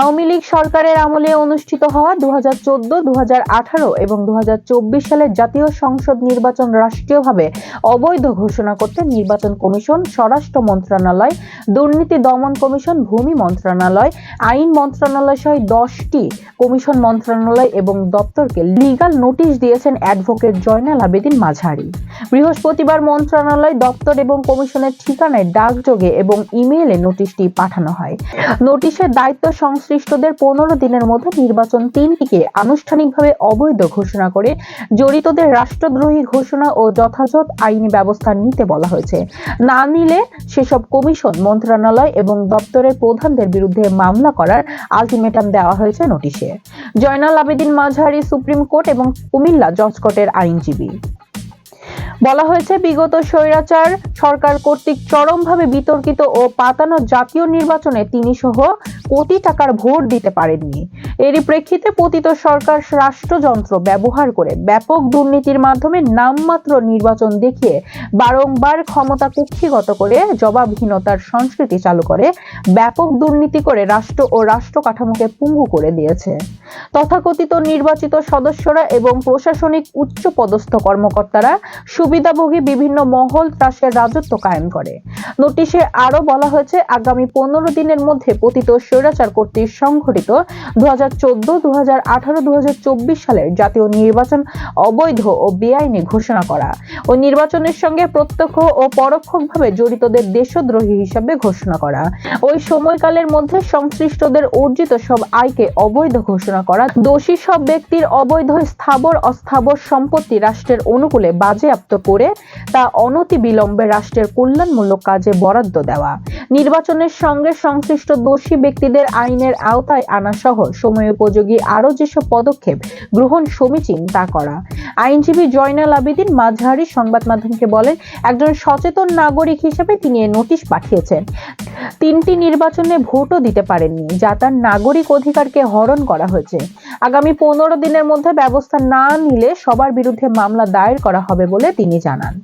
আওয়ামী লীগ সরকারের আমলে অনুষ্ঠিত হওয়া 2014, 2018 এবং 2024 সালের জাতীয় সংসদ নির্বাচন রাষ্ট্রীয়ভাবে অবৈধ ঘোষণা করতে নির্বাচন কমিশন, স্বরাষ্ট্র মন্ত্রণালয়, দুর্নীতি দমন কমিশন, ভূমি মন্ত্রণালয়, আইন মন্ত্রণালয় সহ 10টি কমিশন, মন্ত্রণালয় এবং দপ্তরকে লিগ্যাল নোটিশ দিয়েছেন অ্যাডভোকেট জয়নাল আবেদীন মাঝারি। বৃহস্পতিবার মন্ত্রণালয়, দপ্তর এবং কমিশনের ঠিকানায় ডাকযোগে এবং ইমেইলে নোটিশটি পাঠানো হয়। নোটিশের দায়িত্ব সংশ্লিষ্টদের 15 দিনের মধ্যে নির্বাচন 3টিকে আনুষ্ঠানিকভাবে অবৈধ ঘোষণা করে জড়িতদের রাষ্ট্রদ্রোহী ঘোষণা ও যথাযথ আইনি ব্যবস্থা নিতে বলা হয়েছে। না নিলে সেসব কমিশন, মন্ত্রণালয় এবং দপ্তরের প্রধানদের বিরুদ্ধে মামলা করার আলটিমেটাম দেওয়া হয়েছে নোটিশে। জয়নাল আবেদীন মাঝারি সুপ্রিম কোর্ট এবং কুমিল্লা জজ কোর্টের আইনজীবী। বলা হয়েছে, বিগত স্বৈরাচার সরকার কর্তৃক চরমভাবে বিতর্কিত ও পাতানো জাতীয় নির্বাচনে তিনি সহ কোটি টাকার ভোট দিতে পারেননি। এরই প্রেক্ষিতে পতিত সরকার রাষ্ট্রযন্ত্র ব্যবহার করে ব্যাপক দুর্নীতির মাধ্যমে নামমাত্র নির্বাচন দেখিয়ে বারংবার ক্ষমতা কুক্ষিগত করে জবাবহীনতার সংস্কৃতি চালু করে ব্যাপক দুর্নীতি করে রাষ্ট্র ও রাষ্ট্র কাঠামোকে পঙ্গু করে দিয়েছে। তথাকথিত নির্বাচিত সদস্যরা এবং প্রশাসনিক উচ্চপদস্থ কর্মকর্তারা সুবিধাভোগী বিভিন্ন মহল ত্রাসের রাজত্ব কায়েম করে। নোটিশে আরো বলা হয়েছে, আগামী 15 দিনের মধ্যে পতিত স্বৈরাচার কর্তৃক সংঘটিত 2014, 2018, 2024 সালের জাতীয় নির্বাচন অবৈধ ও বেআইনি ঘোষণা করা ও নির্বাচনের সঙ্গে প্রত্যক্ষ ও পরোক্ষভাবে জড়িতদের দেশদ্রোহী হিসাবে ঘোষণা করা। ওই সময়কালের মধ্যে সংশ্লিষ্টদের অর্জিত সব আয়কে অবৈধ ঘোষণা করা, দোষী সব ব্যক্তির অবৈধ স্থাবর অস্থাবর সম্পত্তি রাষ্ট্রের অনুকূলে বাজেয়াপ্ত করে তা অনতিবিলম্বে রাষ্ট্রের কল্যাণমূলক কাজে বরাদ্দ দেওয়া, নির্বাচনের সঙ্গে সংশ্লিষ্ট দোষী ব্যক্তিদের আইনের আওতায় আনা সহ সময়োপযোগী আরো যেসব পদক্ষেপ গ্রহণ সমীচীন তা করা। আইনজীবী জয়নাল আবেদীন মাঝারি সংবাদ মাধ্যমকে বলেন, একজন সচেতন নাগরিক হিসেবে তিনি এই নোটিশ পাঠিয়েছেন। 3টি নির্বাচনে ভোটও দিতে পারেননি, যা তার নাগরিক অধিকারকে হরণ করা হয়েছে। আগামী 15 দিনের মধ্যে ব্যবস্থা না নিলে সবার বিরুদ্ধে মামলা দায়ের করা হবে বলে তিনি জানান।